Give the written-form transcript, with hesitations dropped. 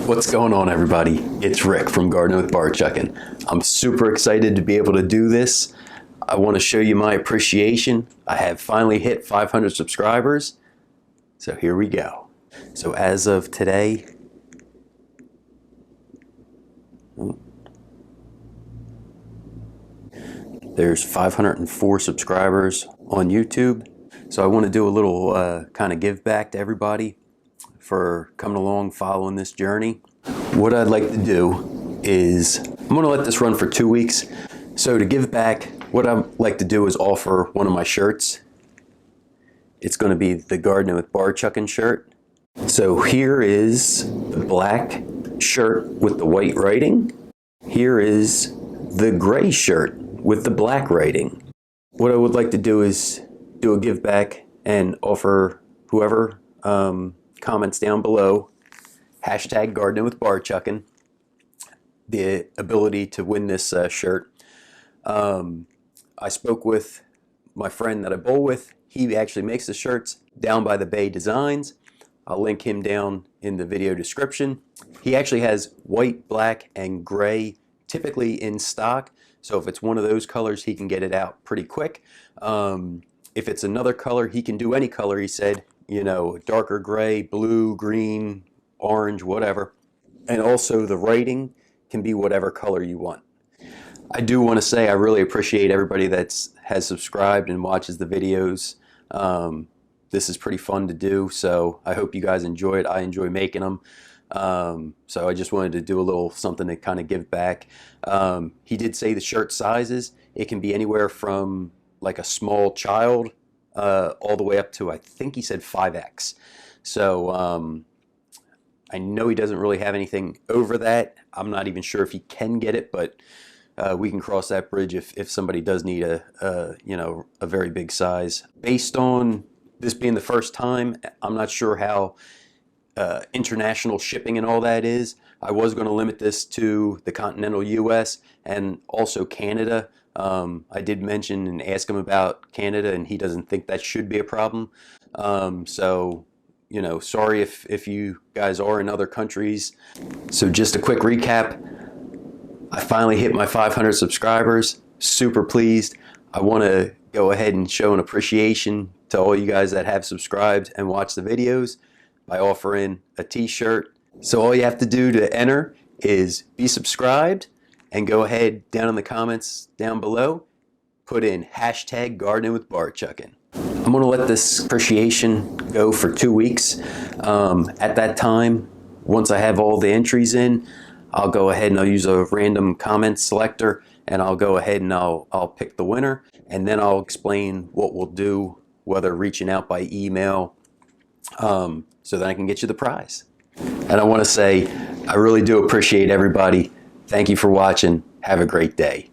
What's going on, everybody? It's Rick from Gardening with Barchuckin. I'm super excited to be able to do this. I want to show you my appreciation. I have finally hit 500 subscribers. So here we go. So as of today, there's 504 subscribers on YouTube. So I want to do a little kind of give back to everybody for coming along, following this journey. What I'd like to do is, I'm going to let this run for 2 weeks. So to give back, what I'd like to do is offer one of my shirts. It's going to be the Gardening with Barchuckin shirt. So here is the black shirt with the white writing. Here is the gray shirt with the black writing. What I would like to do is do a give back and offer whoever comments down below, hashtag Gardening with Barchuckin, the ability to win this shirt. I spoke with my friend that I bowl with. He actually makes the shirts down by the Bay Designs. I'll link him down in the video description. He actually has white, black, and gray typically in stock. So if it's one of those colors, he can get it out pretty quick. If it's another color, he can do any color, he said. You know, darker gray, blue, green, orange, whatever. And also the writing can be whatever color you want. I do want to say I really appreciate everybody that has subscribed and watches the videos. This is pretty fun to do, so I hope you guys enjoy it. I enjoy making them. So I just wanted to do a little something to kind of give back. He did say the shirt sizes, it can be anywhere from like a small child all the way up to, I think he said 5X. So I know he doesn't really have anything over that. I'm not even sure if he can get it, but we can cross that bridge if somebody does need a very big size. Based on this being the first time, I'm not sure how international shipping and all that is. I was going to limit this to the continental US and also Canada. I did mention and ask him about Canada, and he doesn't think that should be a problem. So, you know, sorry if you guys are in other countries. So just a quick recap. I finally hit my 500 subscribers. Super pleased. I want to go ahead and show an appreciation to all you guys that have subscribed and watch the videos by offering a t-shirt. So all you have to do to enter is be subscribed and go ahead down in the comments down below, put in hashtag Gardening with Barchuckin. I'm going to let this appreciation go for 2 weeks. At that time, once I have all the entries in, I'll go ahead and I'll use a random comment selector, and I'll go ahead and I'll pick the winner, and then I'll explain what we'll do, whether reaching out by email, so that I can get you the prize. And I want to say, I really do appreciate everybody. Thank you for watching. Have a great day.